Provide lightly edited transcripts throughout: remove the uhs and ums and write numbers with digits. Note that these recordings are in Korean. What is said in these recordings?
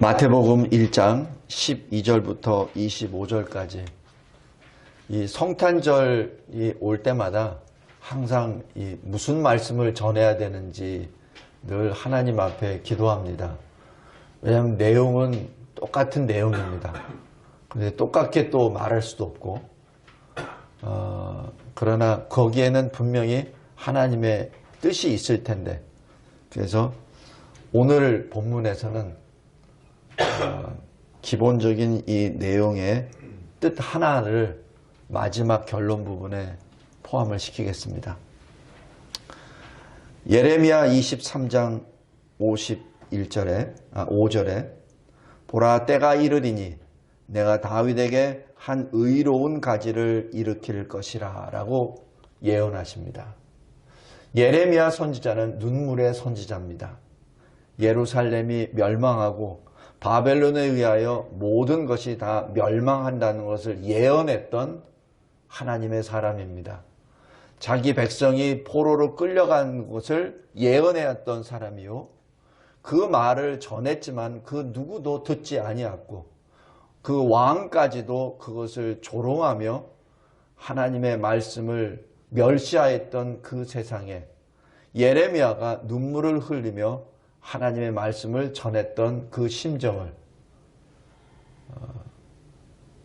마태복음 1장 12절부터 25절까지 이 성탄절이 올 때마다 항상 이 무슨 말씀을 전해야 되는지 늘 하나님 앞에 기도합니다. 왜냐하면 내용은 똑같은 내용입니다. 근데 똑같게 또 말할 수도 없고 그러나 거기에는 분명히 하나님의 뜻이 있을 텐데, 그래서 오늘 본문에서는 기본적인 이 내용의 뜻 하나를 마지막 결론 부분에 포함을 시키겠습니다. 예레미야 23장 5절에 보라, 때가 이르리니 내가 다윗에게 한 의로운 가지를 일으킬 것이라 라고 예언하십니다. 예레미야 선지자는 눈물의 선지자입니다. 예루살렘이 멸망하고 바벨론에 의하여 모든 것이 다 멸망한다는 것을 예언했던 하나님의 사람입니다. 자기 백성이 포로로 끌려간 것을 예언해왔던 사람이요, 그 말을 전했지만 그 누구도 듣지 아니했고 그 왕까지도 그것을 조롱하며 하나님의 말씀을 멸시하였던 그 세상에 예레미야가 눈물을 흘리며 하나님의 말씀을 전했던 그 심정을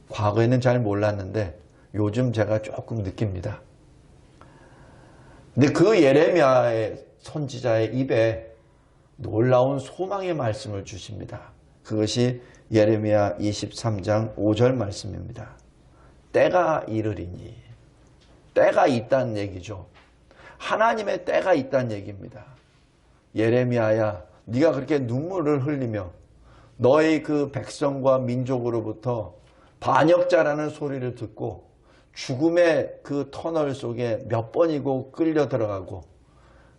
과거에는 잘 몰랐는데 요즘 제가 조금 느낍니다. 근데 그 예레미야의 선지자의 입에 놀라운 소망의 말씀을 주십니다. 그것이 예레미야 23장 5절 말씀입니다. 때가 이르리니, 때가 있다는 얘기죠. 하나님의 때가 있다는 얘기입니다. 예레미야야, 네가 그렇게 눈물을 흘리며 너의 그 백성과 민족으로부터 반역자라는 소리를 듣고 죽음의 그 터널 속에 몇 번이고 끌려 들어가고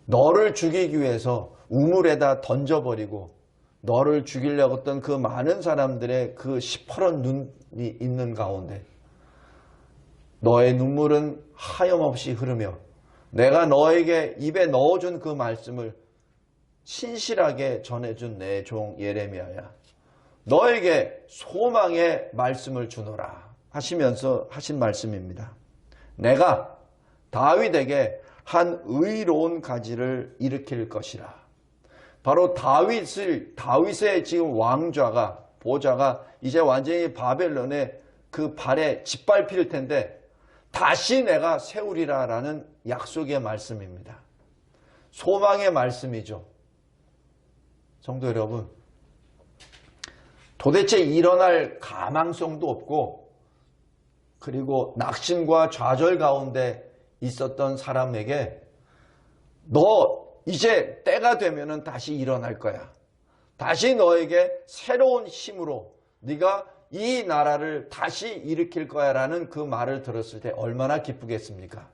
너를 죽이기 위해서 우물에다 던져버리고 너를 죽이려고 했던 그 많은 사람들의 그 시퍼런 눈이 있는 가운데 너의 눈물은 하염없이 흐르며 내가 너에게 입에 넣어준 그 말씀을 신실하게 전해준 내 종 예레미야야, 너에게 소망의 말씀을 주노라 하시면서 하신 말씀입니다. 내가 다윗에게 한 의로운 가지를 일으킬 것이라. 바로 다윗의 지금 왕좌가, 보좌가 이제 완전히 바벨론의 그 발에 짓밟힐 텐데 다시 내가 세우리라 라는 약속의 말씀입니다. 소망의 말씀이죠. 성도 여러분, 도대체 일어날 가망성도 없고 그리고 낙심과 좌절 가운데 있었던 사람에게 너 이제 때가 되면은 다시 일어날 거야. 다시 너에게 새로운 힘으로 네가 이 나라를 다시 일으킬 거야 라는 그 말을 들었을 때 얼마나 기쁘겠습니까?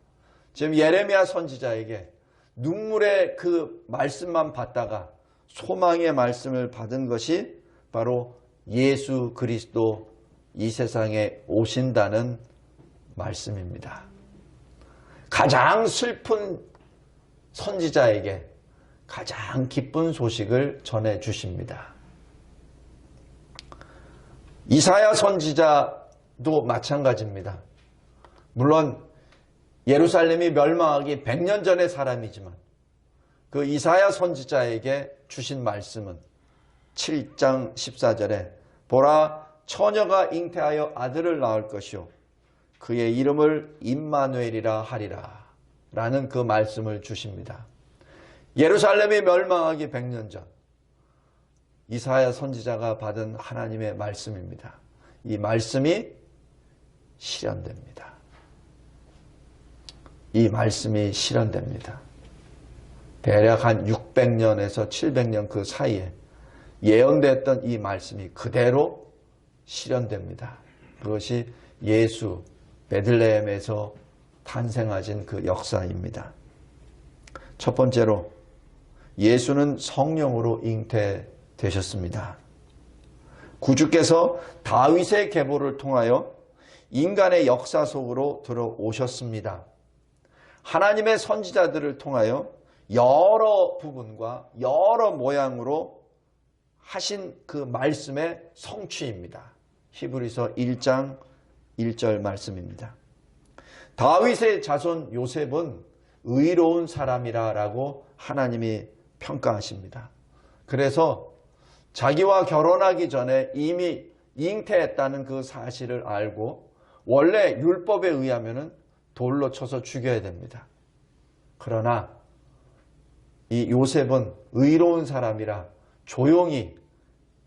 지금 예레미야 선지자에게 눈물의 그 말씀만 받다가 소망의 말씀을 받은 것이 바로 예수 그리스도 이 세상에 오신다는 말씀입니다. 가장 슬픈 선지자에게 가장 기쁜 소식을 전해 주십니다. 이사야 선지자도 마찬가지입니다. 물론 예루살렘이 멸망하기 100년 전의 사람이지만 그 이사야 선지자에게 주신 말씀은 7장 14절에 보라, 처녀가 잉태하여 아들을 낳을 것이요 그의 이름을 임마누엘이라 하리라 라는 그 말씀을 주십니다. 예루살렘이 멸망하기 100년 전 이사야 선지자가 받은 하나님의 말씀입니다. 이 말씀이 실현됩니다. 이 말씀이 실현됩니다. 대략 한 600년에서 700년 그 사이에 예언됐던 이 말씀이 그대로 실현됩니다. 그것이 예수 베들레헴에서 탄생하신 그 역사입니다. 첫 번째로 예수는 성령으로 잉태되셨습니다. 구주께서 다윗의 계보를 통하여 인간의 역사 속으로 들어오셨습니다. 하나님의 선지자들을 통하여 여러 부분과 여러 모양으로 하신 그 말씀의 성취입니다. 히브리서 1장 1절 말씀입니다. 다윗의 자손 요셉은 의로운 사람이라고 하나님이 평가하십니다. 그래서 자기와 결혼하기 전에 이미 잉태했다는 그 사실을 알고 원래 율법에 의하면 돌로 쳐서 죽여야 됩니다. 그러나 이 요셉은 의로운 사람이라 조용히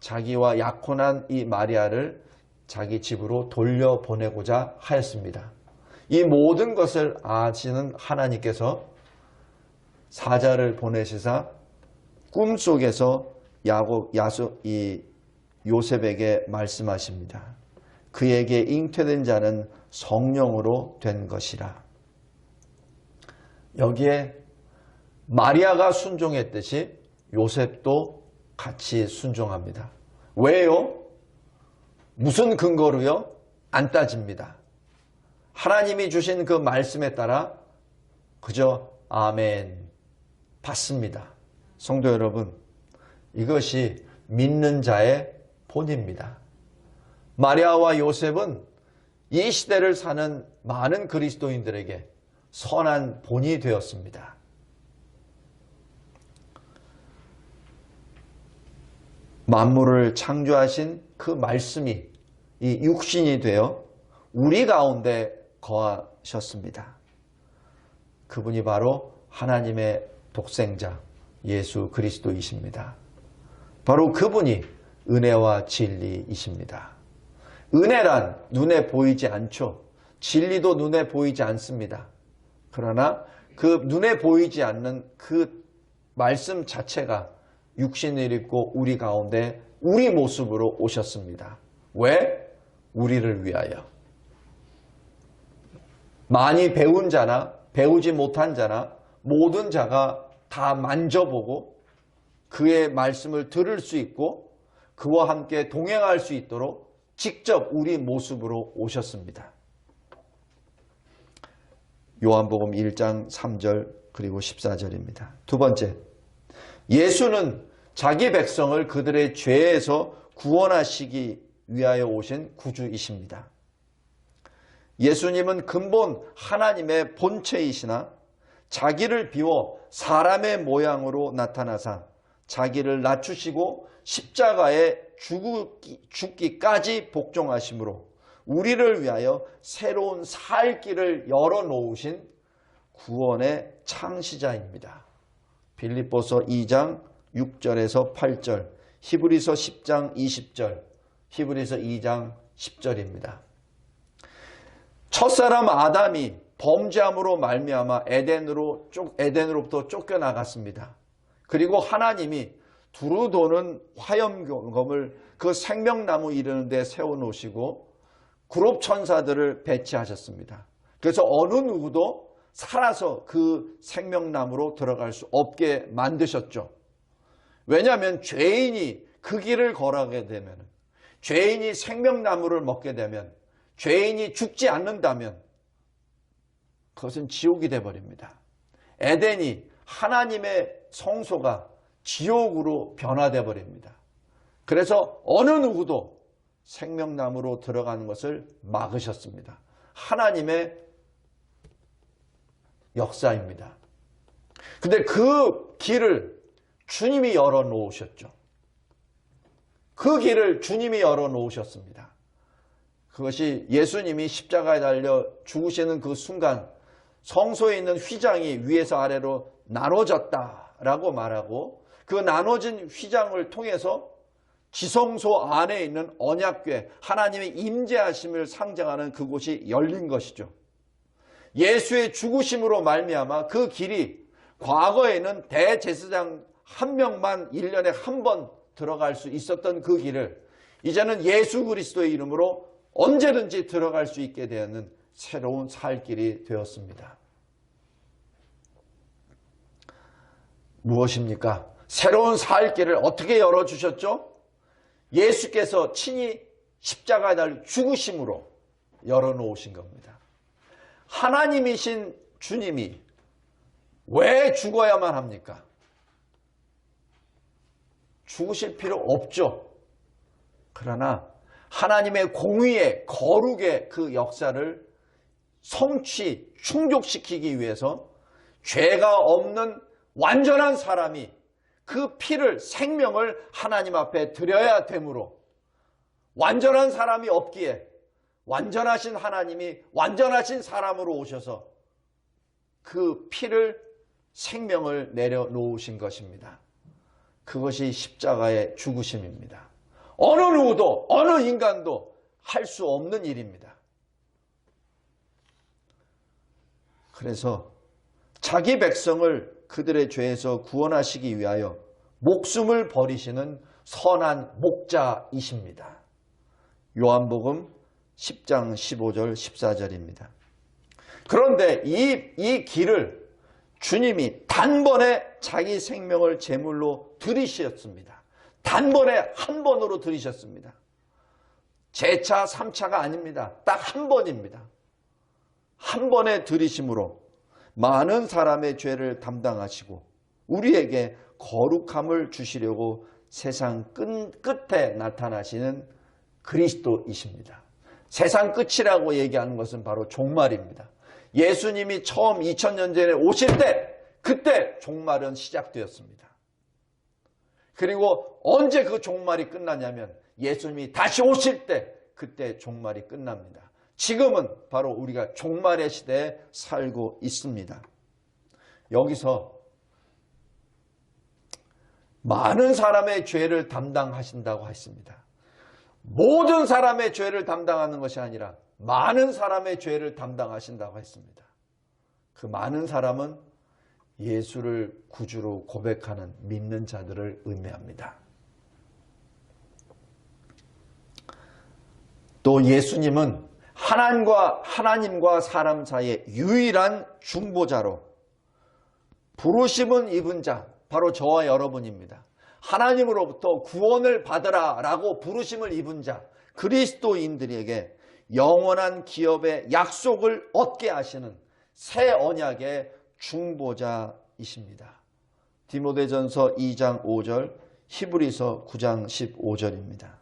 자기와 약혼한 이 마리아를 자기 집으로 돌려보내고자 하였습니다. 이 모든 것을 아시는 하나님께서 사자를 보내시사 꿈속에서 이 요셉에게 말씀하십니다. 그에게 잉태된 자는 성령으로 된 것이라. 여기에 마리아가 순종했듯이 요셉도 같이 순종합니다. 왜요? 무슨 근거로요? 안 따집니다. 하나님이 주신 그 말씀에 따라 그저 아멘 받습니다. 성도 여러분, 이것이 믿는 자의 본입니다. 마리아와 요셉은 이 시대를 사는 많은 그리스도인들에게 선한 본이 되었습니다. 만물을 창조하신 그 말씀이 이 육신이 되어 우리 가운데 거하셨습니다. 그분이 바로 하나님의 독생자 예수 그리스도이십니다. 바로 그분이 은혜와 진리이십니다. 은혜란 눈에 보이지 않죠. 진리도 눈에 보이지 않습니다. 그러나 그 눈에 보이지 않는 그 말씀 자체가 육신을 입고 우리 가운데 우리 모습으로 오셨습니다. 왜? 우리를 위하여. 많이 배운 자나 배우지 못한 자나 모든 자가 다 만져보고 그의 말씀을 들을 수 있고 그와 함께 동행할 수 있도록 직접 우리 모습으로 오셨습니다. 요한복음 1장 3절 그리고 14절입니다. 두 번째, 예수는 자기 백성을 그들의 죄에서 구원하시기 위하여 오신 구주이십니다. 예수님은 근본 하나님의 본체이시나 자기를 비워 사람의 모양으로 나타나사 자기를 낮추시고 십자가에 죽기까지 복종하심으로 우리를 위하여 새로운 살 길을 열어놓으신 구원의 창시자입니다. 빌립보서 2장 6절에서 8절, 히브리서 10장 20절, 히브리서 2장 10절입니다. 첫사람 아담이 범죄함으로 말미암아 에덴으로부터 쫓겨나갔습니다. 그리고 하나님이 두루 도는 화염검을 그 생명나무 이르는 데 세워놓으시고 구룹 천사들을 배치하셨습니다. 그래서 어느 누구도 살아서 그 생명나무로 들어갈 수 없게 만드셨죠. 왜냐하면 죄인이 그 길을 걸어가게 되면, 죄인이 생명나무를 먹게 되면, 죄인이 죽지 않는다면 그것은 지옥이 되어버립니다. 에덴이 하나님의 성소가 지옥으로 변화되어 버립니다. 그래서 어느 누구도 생명나무로 들어가는 것을 막으셨습니다. 하나님의 역사입니다. 근데 그 길을 주님이 열어놓으셨죠. 그 길을 주님이 열어놓으셨습니다. 그것이 예수님이 십자가에 달려 죽으시는 그 순간 성소에 있는 휘장이 위에서 아래로 나눠졌다라고 말하고 그 나눠진 휘장을 통해서 지성소 안에 있는 언약궤, 하나님의 임재하심을 상징하는 그곳이 열린 것이죠. 예수의 죽으심으로 말미암아 그 길이 과거에는 대제사장 한 명만 1년에 한 번 들어갈 수 있었던 그 길을 이제는 예수 그리스도의 이름으로 언제든지 들어갈 수 있게 되는 새로운 살 길이 되었습니다. 무엇입니까? 새로운 살 길을 어떻게 열어주셨죠? 예수께서 친히 십자가에 달려 죽으심으로 열어놓으신 겁니다. 하나님이신 주님이 왜 죽어야만 합니까? 죽으실 필요 없죠. 그러나 하나님의 공의의 거룩의 그 역사를 충족시키기 위해서 죄가 없는 완전한 사람이 그 피를, 생명을 하나님 앞에 드려야 되므로 완전한 사람이 없기에 완전하신 하나님이 완전하신 사람으로 오셔서 그 피를, 생명을 내려놓으신 것입니다. 그것이 십자가의 죽으심입니다. 어느 누구도, 어느 인간도 할 수 없는 일입니다. 그래서 자기 백성을 그들의 죄에서 구원하시기 위하여 목숨을 버리시는 선한 목자이십니다. 요한복음 10장 15절 14절입니다. 그런데 이 길을 주님이 단번에 자기 생명을 제물로 드리셨습니다. 단번에 한 번으로 드리셨습니다. 재차 3차가 아닙니다. 딱 한 번입니다. 한 번에 드리심으로 많은 사람의 죄를 담당하시고 우리에게 거룩함을 주시려고 세상 끝에 나타나시는 그리스도이십니다. 세상 끝이라고 얘기하는 것은 바로 종말입니다. 예수님이 처음 2000년 전에 오실 때 그때 종말은 시작되었습니다. 그리고 언제 그 종말이 끝나냐면 예수님이 다시 오실 때 그때 종말이 끝납니다. 지금은 바로 우리가 종말의 시대에 살고 있습니다. 여기서 많은 사람의 죄를 담당하신다고 했습니다. 모든 사람의 죄를 담당하는 것이 아니라 많은 사람의 죄를 담당하신다고 했습니다. 그 많은 사람은 예수를 구주로 고백하는 믿는 자들을 의미합니다. 또 예수님은 하나님과 사람 사이의 유일한 중보자로 부르심은 입은 자, 바로 저와 여러분입니다. 하나님으로부터 구원을 받으라 라고 부르심을 입은 자, 그리스도인들에게 영원한 기업의 약속을 얻게 하시는 새 언약의 중보자이십니다. 디모데전서 2장 5절, 히브리서 9장 15절입니다.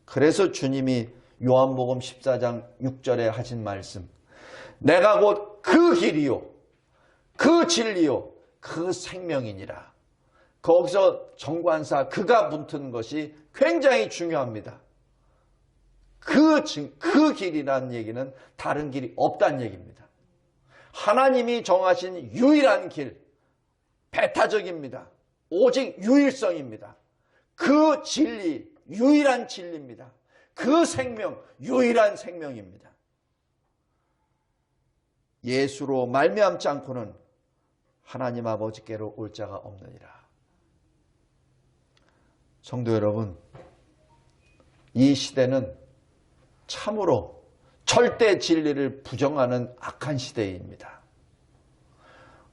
그래서 주님이 요한복음 14장 6절에 하신 말씀, 내가 곧 그 길이요 그 진리요 그 생명이니라. 거기서 정관사 그가 붙는 것이 굉장히 중요합니다. 그 길이라는 얘기는 다른 길이 없다는 얘기입니다. 하나님이 정하신 유일한 길, 배타적입니다. 오직 유일성입니다. 그 진리, 유일한 진리입니다. 그 생명, 유일한 생명입니다. 예수로 말미암지 않고는 하나님 아버지께로 올 자가 없느니라. 성도 여러분, 이 시대는 참으로 절대 진리를 부정하는 악한 시대입니다.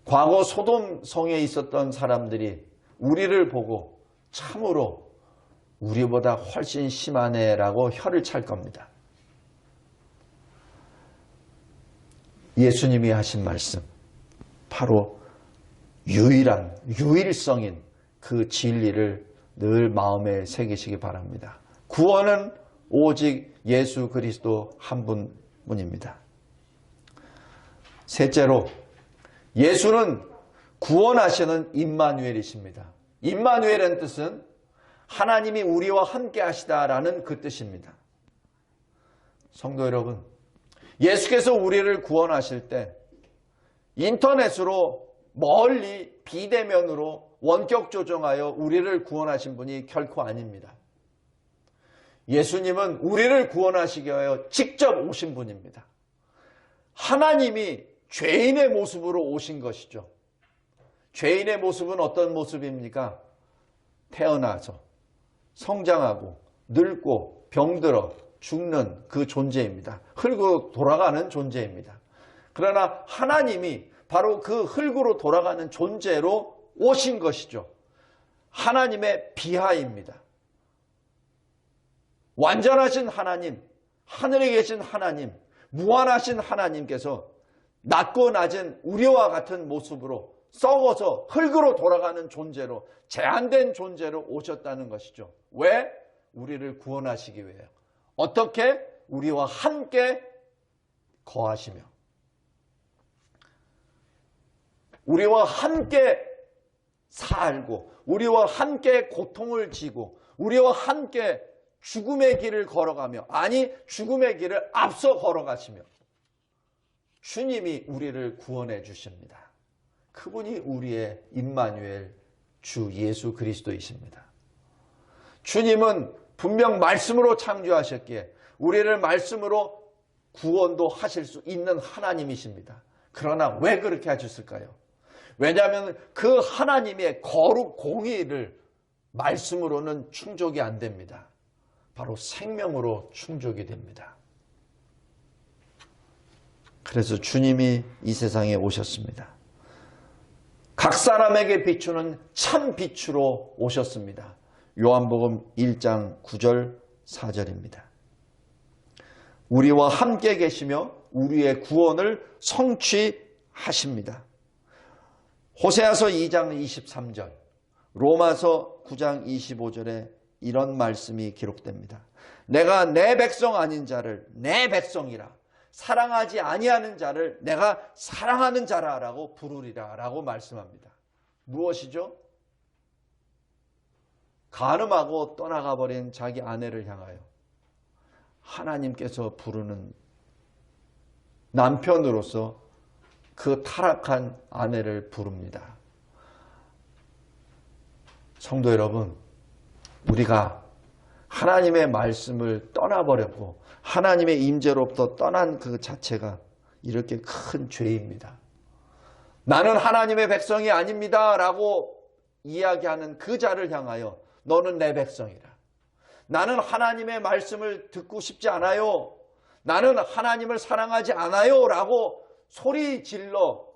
과거 소돔성에 있었던 사람들이 우리를 보고 참으로 우리보다 훨씬 심하네라고 혀를 찰 겁니다. 예수님이 하신 말씀, 바로 유일성인 그 진리를 늘 마음에 새기시기 바랍니다. 구원은 오직 예수 그리스도 한 분뿐입니다. 셋째로, 예수는 구원하시는 임마누엘이십니다. 임마누엘은 뜻은 하나님이 우리와 함께 하시다라는 그 뜻입니다. 성도 여러분, 예수께서 우리를 구원하실 때 인터넷으로 멀리 비대면으로 원격 조정하여 우리를 구원하신 분이 결코 아닙니다. 예수님은 우리를 구원하시기 위하여 직접 오신 분입니다. 하나님이 죄인의 모습으로 오신 것이죠. 죄인의 모습은 어떤 모습입니까? 태어나서 성장하고 늙고 병들어 죽는 그 존재입니다. 흙으로 돌아가는 존재입니다. 그러나 하나님이 바로 그 흙으로 돌아가는 존재로 오신 것이죠. 하나님의 비하입니다. 완전하신 하나님, 하늘에 계신 하나님, 무한하신 하나님께서 낮고 낮은 우리와 같은 모습으로 썩어서 흙으로 돌아가는 존재로, 제한된 존재로 오셨다는 것이죠. 왜? 우리를 구원하시기 위해요. 어떻게? 우리와 함께 거하시며, 우리와 함께 살고, 우리와 함께 고통을 지고, 우리와 함께 죽음의 길을 걸어가며, 아니 죽음의 길을 앞서 걸어가시며, 주님이 우리를 구원해 주십니다. 그분이 우리의 임마누엘 주 예수 그리스도이십니다. 주님은 분명 말씀으로 창조하셨기에 우리를 말씀으로 구원도 하실 수 있는 하나님이십니다. 그러나 왜 그렇게 하셨을까요? 왜냐하면 그 하나님의 거룩 공의를 말씀으로는 충족이 안 됩니다. 바로 생명으로 충족이 됩니다. 그래서 주님이 이 세상에 오셨습니다. 각 사람에게 비추는 참 빛으로 오셨습니다. 요한복음 1장 9절 4절입니다. 우리와 함께 계시며 우리의 구원을 성취하십니다. 호세아서 2장 23절, 로마서 9장 25절에 이런 말씀이 기록됩니다. 내가 내 백성 아닌 자를 내 백성이라, 사랑하지 아니하는 자를 내가 사랑하는 자라라고 부르리라 라고 말씀합니다. 무엇이죠? 간음하고 떠나가 버린 자기 아내를 향하여 하나님께서 부르는 남편으로서 그 타락한 아내를 부릅니다. 성도 여러분, 우리가 하나님의 말씀을 떠나버렸고 하나님의 임재로부터 떠난 그 자체가 이렇게 큰 죄입니다. 나는 하나님의 백성이 아닙니다 라고 이야기하는 그 자를 향하여 너는 내 백성이라, 나는 하나님의 말씀을 듣고 싶지 않아요, 나는 하나님을 사랑하지 않아요 라고 소리 질러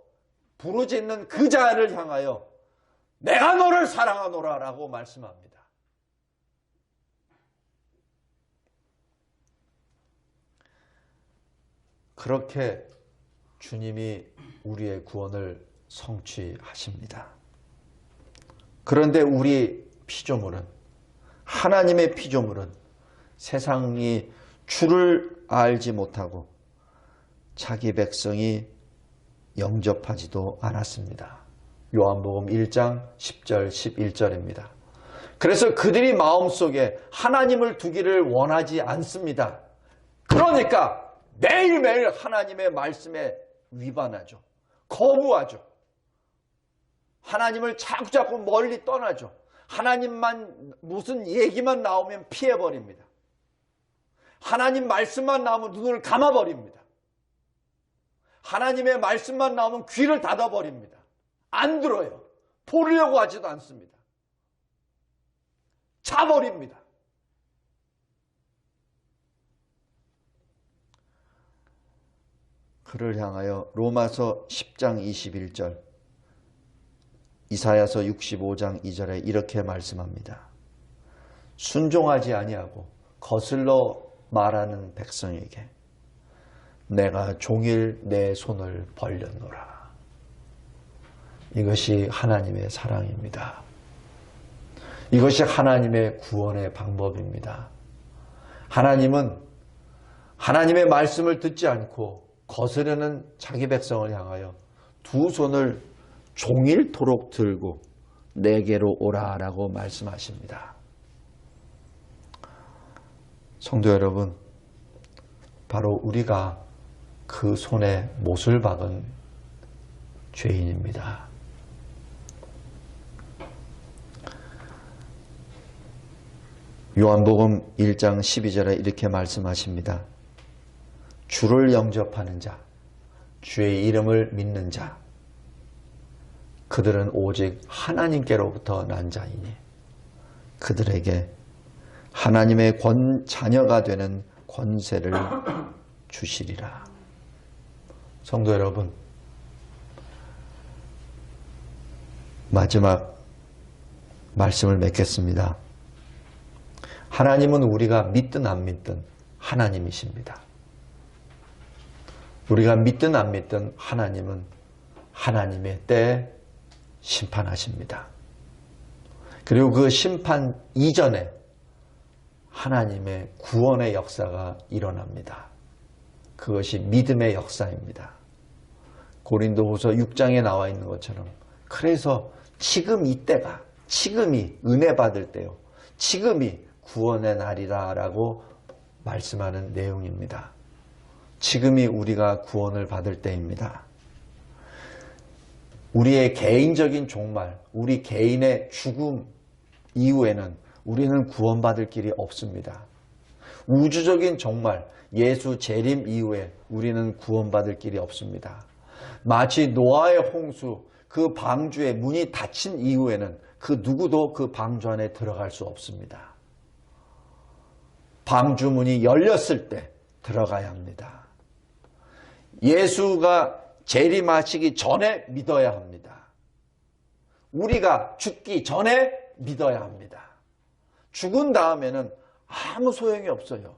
부르짖는 그 자를 향하여 내가 너를 사랑하노라 라고 말씀합니다. 그렇게 주님이 우리의 구원을 성취하십니다. 그런데 우리 피조물은, 하나님의 피조물은 세상이 주를 알지 못하고 자기 백성이 영접하지도 않았습니다. 요한복음 1장 10절 11절입니다. 그래서 그들이 마음속에 하나님을 두기를 원하지 않습니다. 그러니까 매일매일 하나님의 말씀에 위반하죠. 거부하죠. 하나님을 자꾸자꾸 멀리 떠나죠. 하나님만 무슨 얘기만 나오면 피해버립니다. 하나님 말씀만 나오면 눈을 감아버립니다. 하나님의 말씀만 나오면 귀를 닫아버립니다. 안 들어요. 보려고 하지도 않습니다. 자버립니다. 그를 향하여 로마서 10장 21절, 이사야서 65장 2절에 이렇게 말씀합니다. 순종하지 아니하고 거슬러 말하는 백성에게 내가 종일 내 손을 벌렸노라. 이것이 하나님의 사랑입니다. 이것이 하나님의 구원의 방법입니다. 하나님은 하나님의 말씀을 듣지 않고 거스르는 자기 백성을 향하여 두 손을 종일토록 들고 내게로 오라라고 말씀하십니다. 성도 여러분, 바로 우리가 그 손에 못을 박은 죄인입니다. 요한복음 1장 12절에 이렇게 말씀하십니다. 주를 영접하는 자, 주의 이름을 믿는 자, 그들은 오직 하나님께로부터 난 자이니 그들에게 하나님의 자녀가 되는 권세를 주시리라. 성도 여러분, 마지막 말씀을 맺겠습니다. 하나님은 우리가 믿든 안 믿든 하나님이십니다. 우리가 믿든 안 믿든 하나님은 하나님의 때에 심판하십니다. 그리고 그 심판 이전에 하나님의 구원의 역사가 일어납니다. 그것이 믿음의 역사입니다. 고린도후서 6장에 나와 있는 것처럼 그래서 지금 이때가 지금이 은혜 받을 때요. 지금이 구원의 날이라 라고 말씀하는 내용입니다. 지금이 우리가 구원을 받을 때입니다. 우리의 개인적인 종말, 우리 개인의 죽음 이후에는 우리는 구원받을 길이 없습니다. 우주적인 종말, 예수 재림 이후에 우리는 구원받을 길이 없습니다. 마치 노아의 홍수, 그 방주의 문이 닫힌 이후에는 그 누구도 그 방주 안에 들어갈 수 없습니다. 방주 문이 열렸을 때 들어가야 합니다. 예수가 재림하시기 전에 믿어야 합니다. 우리가 죽기 전에 믿어야 합니다. 죽은 다음에는 아무 소용이 없어요.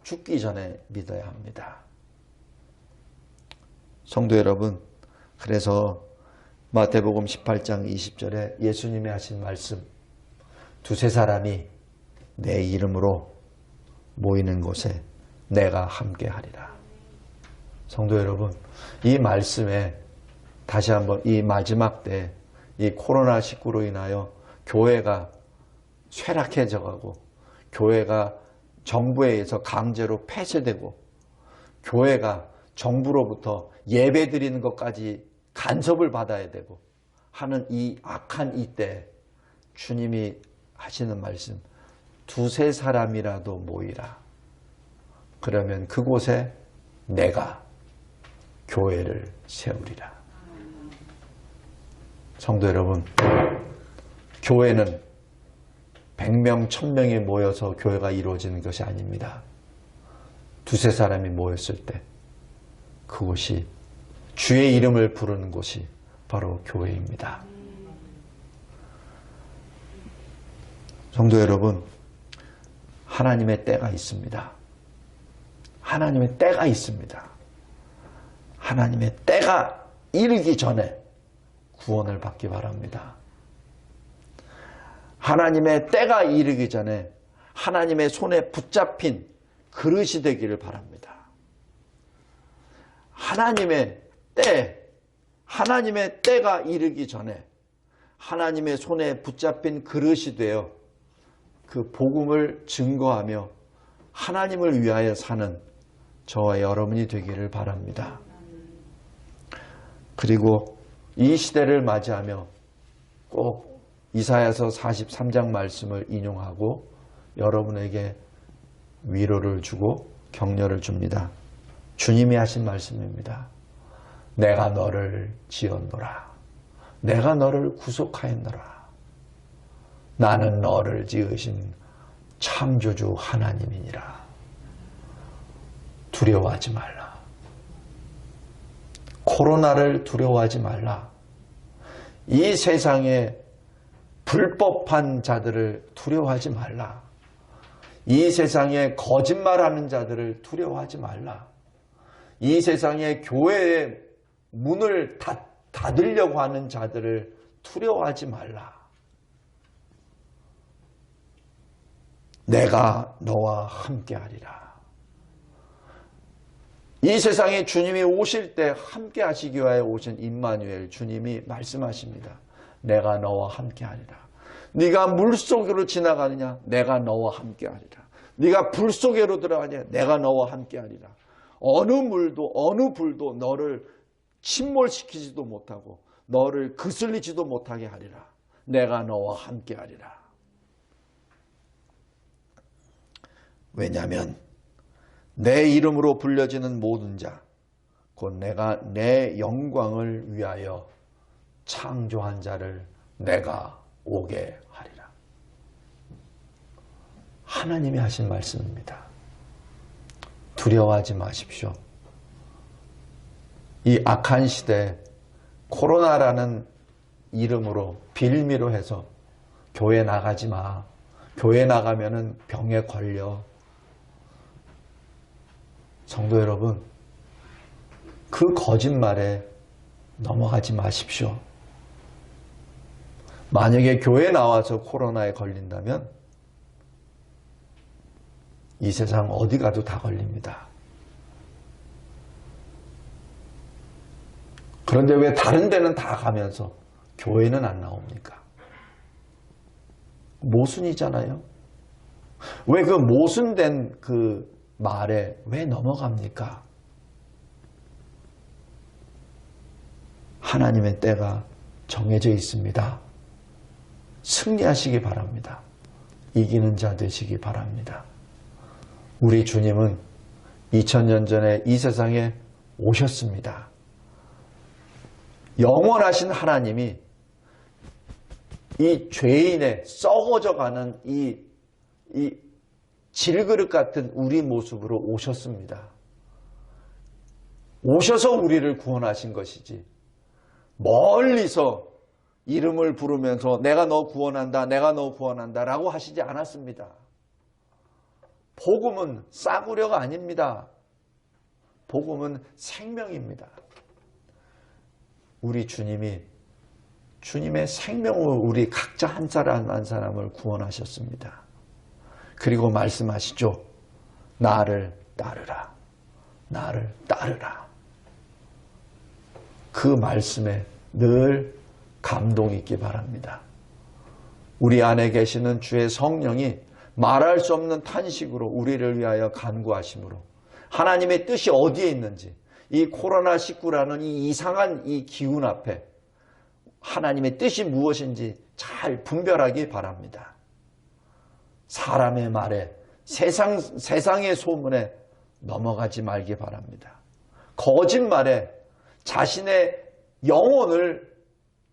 죽기 전에 믿어야 합니다. 성도 여러분, 그래서 마태복음 18장 20절에 예수님이 하신 말씀, 두세 사람이 내 이름으로 모이는 곳에 내가 함께하리라. 성도 여러분, 이 말씀에 다시 한번 이 마지막 때 이 코로나19로 인하여 교회가 쇠락해져 가고 교회가 정부에 의해서 강제로 폐쇄되고 교회가 정부로부터 예배 드리는 것까지 간섭을 받아야 되고 하는 이 악한 이때 주님이 하시는 말씀, 두세 사람이라도 모이라. 그러면 그곳에 내가 교회를 세우리라. 성도 여러분, 교회는 100명, 1000명이 모여서 교회가 이루어지는 것이 아닙니다. 두세 사람이 모였을 때 그곳이 주의 이름을 부르는 곳이 바로 교회입니다. 성도 여러분, 하나님의 때가 있습니다. 하나님의 때가 있습니다. 하나님의 때가 이르기 전에 구원을 받기 바랍니다. 하나님의 때가 이르기 전에 하나님의 손에 붙잡힌 그릇이 되기를 바랍니다. 하나님의 때가 이르기 전에 하나님의 손에 붙잡힌 그릇이 되어 그 복음을 증거하며 하나님을 위하여 사는 저와 여러분이 되기를 바랍니다. 그리고 이 시대를 맞이하며 꼭 이사야서 43장 말씀을 인용하고 여러분에게 위로를 주고 격려를 줍니다. 주님이 하신 말씀입니다. 내가 너를 지었노라. 내가 너를 구속하였노라. 나는 너를 지으신 창조주 하나님이니라. 두려워하지 말라. 코로나를 두려워하지 말라. 이 세상에 불법한 자들을 두려워하지 말라. 이 세상에 거짓말하는 자들을 두려워하지 말라. 이 세상에 교회의 문을 닫으려고 하는 자들을 두려워하지 말라. 내가 너와 함께하리라. 이 세상에 주님이 오실 때 함께 하시기 위하여 오신 임마누엘 주님이 말씀하십니다. 내가 너와 함께하리라. 네가 물속으로 지나가느냐? 내가 너와 함께하리라. 네가 불 속으로 들어가느냐? 내가 너와 함께하리라. 어느 물도 어느 불도 너를 침몰시키지도 못하고 너를 그슬리지도 못하게 하리라. 내가 너와 함께하리라. 왜냐하면 내 이름으로 불려지는 모든 자, 곧 내가 내 영광을 위하여 창조한 자를 내가 오게 하리라. 하나님이 하신 말씀입니다. 두려워하지 마십시오. 이 악한 시대에 코로나라는 이름으로 빌미로 해서 교회 나가지 마. 교회 나가면은 병에 걸려. 성도 여러분, 그 거짓말에 넘어가지 마십시오. 만약에 교회 나와서 코로나에 걸린다면 이 세상 어디 가도 다 걸립니다. 그런데 왜 다른 데는 다 가면서 교회는 안 나옵니까? 모순이잖아요. 왜 그 모순된 그 말에 왜 넘어갑니까? 하나님의 때가 정해져 있습니다. 승리하시기 바랍니다. 이기는 자 되시기 바랍니다. 우리 주님은 2000년 전에 이 세상에 오셨습니다. 영원하신 하나님이 이 죄인의 썩어져가는 이 질그릇 같은 우리 모습으로 오셨습니다. 오셔서 우리를 구원하신 것이지 멀리서 이름을 부르면서 내가 너 구원한다, 내가 너 구원한다 라고 하시지 않았습니다. 복음은 싸구려가 아닙니다. 복음은 생명입니다. 우리 주님이 주님의 생명으로 우리 각자 한 사람 한 사람을 구원하셨습니다. 그리고 말씀하시죠. 나를 따르라. 나를 따르라. 그 말씀에 늘 감동이 있기 바랍니다. 우리 안에 계시는 주의 성령이 말할 수 없는 탄식으로 우리를 위하여 간구하심으로 하나님의 뜻이 어디에 있는지 이 코로나19라는 이 이상한 이 기운 앞에 하나님의 뜻이 무엇인지 잘 분별하기 바랍니다. 사람의 말에 세상의 소문에 넘어가지 말기 바랍니다. 거짓말에 자신의 영혼을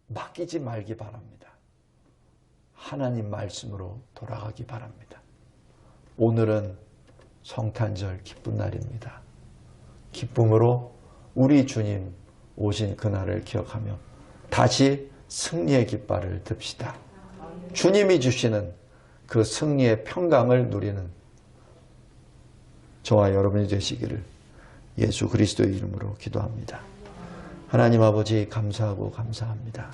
맡기지 말기 바랍니다. 하나님 말씀으로 돌아가기 바랍니다. 오늘은 성탄절 기쁜 날입니다. 기쁨으로 우리 주님 오신 그날을 기억하며 다시 승리의 깃발을 듭시다. 주님이 주시는 그 승리의 평강을 누리는 저와 여러분이 되시기를 예수 그리스도의 이름으로 기도합니다. 하나님 아버지 감사하고 감사합니다.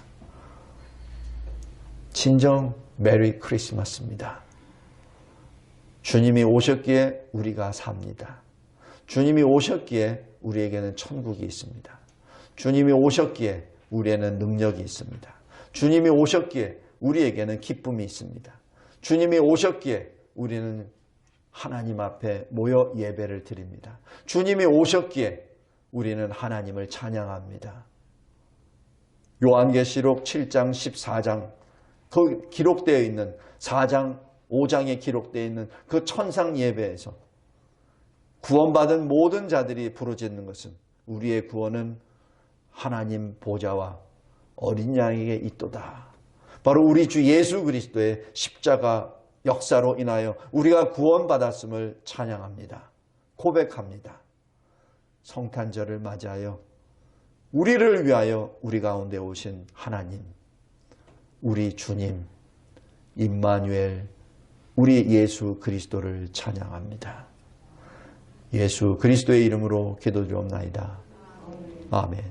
진정 메리 크리스마스입니다. 주님이 오셨기에 우리가 삽니다. 주님이 오셨기에 우리에게는 천국이 있습니다. 주님이 오셨기에 우리에는 능력이 있습니다. 주님이 오셨기에 우리에게는 기쁨이 있습니다. 주님이 오셨기에 우리는 하나님 앞에 모여 예배를 드립니다. 주님이 오셨기에 우리는 하나님을 찬양합니다. 요한계시록 7장 14장 그 기록되어 있는 4장 5장에 기록되어 있는 그 천상 예배에서 구원받은 모든 자들이 부르짖는 것은 우리의 구원은 하나님 보좌와 어린 양에게 있도다. 바로 우리 주 예수 그리스도의 십자가 역사로 인하여 우리가 구원받았음을 찬양합니다. 고백합니다. 성탄절을 맞이하여 우리를 위하여 우리 가운데 오신 하나님, 우리 주님, 임마누엘, 우리 예수 그리스도를 찬양합니다. 예수 그리스도의 이름으로 기도드리옵나이다. 아멘.